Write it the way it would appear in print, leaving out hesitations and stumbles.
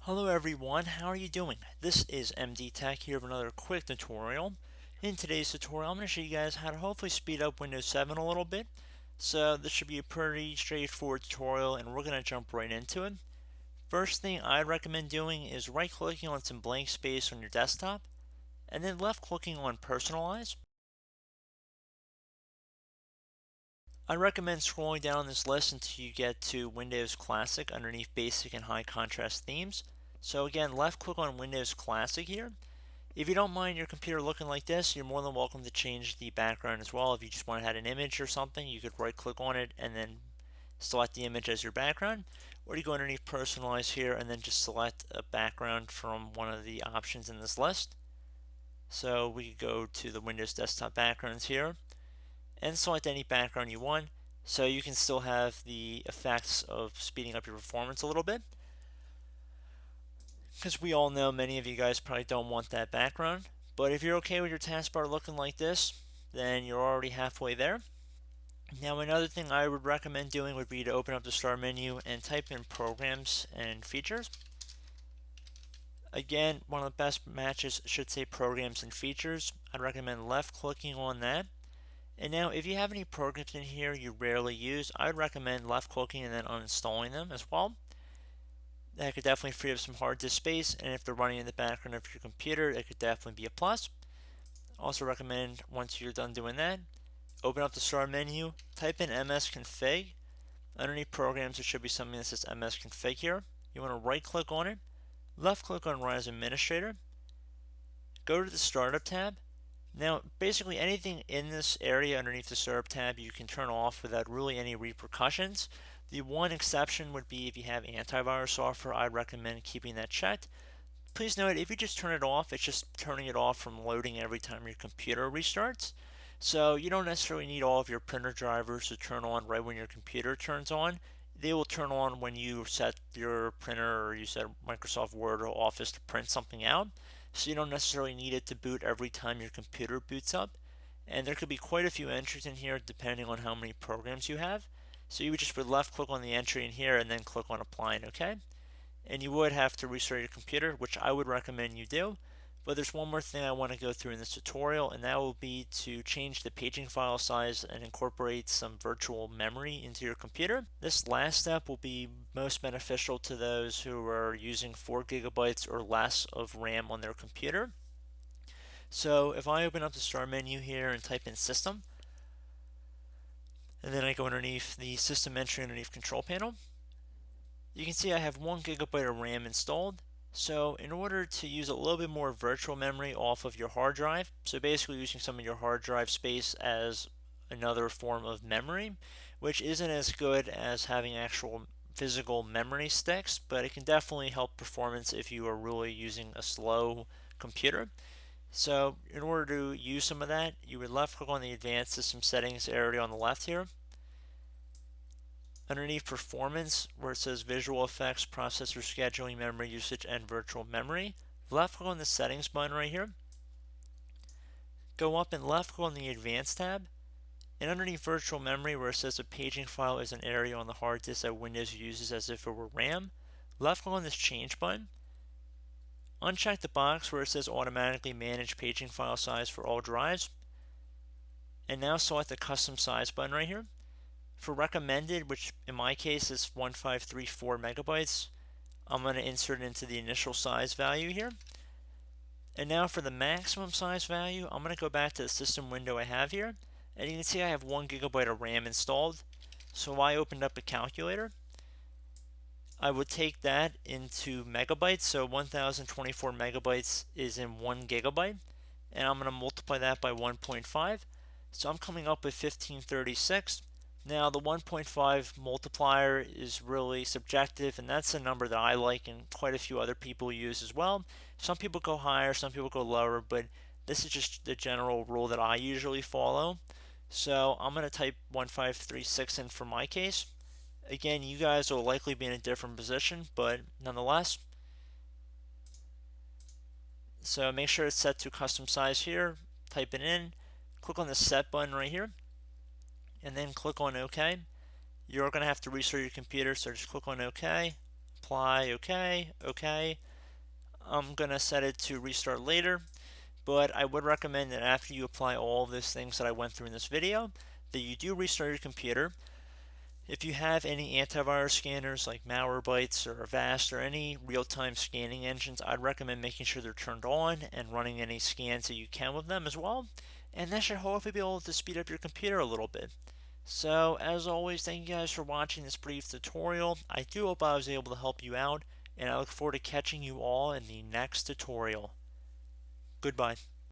Hello everyone, how are you doing? This is MD Tech here with another quick tutorial. In today's tutorial, I'm going to show you guys how to hopefully speed up Windows 7 a little bit. So this should be a pretty straightforward tutorial and we're going to jump right into it. First thing I'd recommend doing is right clicking on some blank space on your desktop and then left clicking on personalize. I recommend scrolling down this list until you get to Windows Classic underneath basic and high contrast themes. So again, left click on Windows Classic here. If you don't mind your computer looking like this, you're more than welcome to change the background as well. If you just want to add an image or something, you could right click on it and then select the image as your background. Or you go underneath personalize here and then just select a background from one of the options in this list. So we could go to the Windows desktop backgrounds here and select any background you want, so you can still have the effects of speeding up your performance a little bit, because we all know many of you guys probably don't want that background. But if you're okay with your taskbar looking like this, then you're already halfway there. Now another thing I would recommend doing would be to open up the start menu and type in programs and features. Again, one of the best matches should say programs and features. I'd recommend left clicking on that. And now if you have any programs in here you rarely use, I would recommend left clicking and then uninstalling them as well. That could definitely free up some hard disk space, and if they're running in the background of your computer, it could definitely be a plus. Also recommend once you're done doing that, open up the start menu, type in msconfig. Underneath programs there should be something that says msconfig here. You want to right click on it, left click on run as administrator, go to the startup tab. Now, basically anything in this area underneath the Startup tab you can turn off without really any repercussions. The one exception would be if you have antivirus software. I'd recommend keeping that checked. Please note, if you just turn it off, it's just turning it off from loading every time your computer restarts. So you don't necessarily need all of your printer drivers to turn on right when your computer turns on. They will turn on when you set your printer or you set Microsoft Word or Office to print something out. So you don't necessarily need it to boot every time your computer boots up. And there could be quite a few entries in here depending on how many programs you have. So you would just left click on the entry in here and then click on applying, okay? And you would have to restart your computer, which I would recommend you do. But there's one more thing I want to go through in this tutorial, and that will be to change the paging file size and incorporate some virtual memory into your computer. This last step will be most beneficial to those who are using 4 gigabytes or less of RAM on their computer. So if I open up the start menu here and type in system, and then I go underneath the system entry underneath control panel, you can see I have 1 gigabyte of RAM installed. So in order to use a little bit more virtual memory off of your hard drive, so basically using some of your hard drive space as another form of memory, which isn't as good as having actual physical memory sticks, but it can definitely help performance if you are really using a slow computer. So in order to use some of that, you would left click on the advanced system settings area on the left here. Underneath performance, where it says visual effects, processor scheduling, memory usage, and virtual memory, left click on the settings button right here. Go up and left click on the advanced tab. And underneath virtual memory, where it says a paging file is an area on the hard disk that Windows uses as if it were RAM, left click on this change button. Uncheck the box where it says automatically manage paging file size for all drives. And now select the custom size button right here. For recommended, which in my case is 1534 megabytes, I'm going to insert it into the initial size value here. And now for the maximum size value, I'm going to go back to the system window I have here. And you can see I have 1 gigabyte of RAM installed. So if I opened up a calculator, I would take that into megabytes. So 1024 megabytes is in 1 gigabyte. And I'm going to multiply that by 1.5. So I'm coming up with 1536. Now the 1.5 multiplier is really subjective, and that's a number that I like and quite a few other people use as well. Some people go higher, some people go lower, but this is just the general rule that I usually follow. So I'm going to type 1536 in for my case. Again, you guys will likely be in a different position, but nonetheless, So make sure it's set to custom size here, type it in, click on the set button right here, and then click on OK. You're going to have to restart your computer, so just click on OK, apply, OK, OK. I'm going to set it to restart later, but I would recommend that after you apply all of these things that I went through in this video, that you do restart your computer. If you have any antivirus scanners like Malwarebytes or Avast or any real-time scanning engines, I'd recommend making sure they're turned on and running any scans that you can with them as well. And that should hopefully be able to speed up your computer a little bit. So as always, thank you guys for watching this brief tutorial. I do hope I was able to help you out, and I look forward to catching you all in the next tutorial. Goodbye.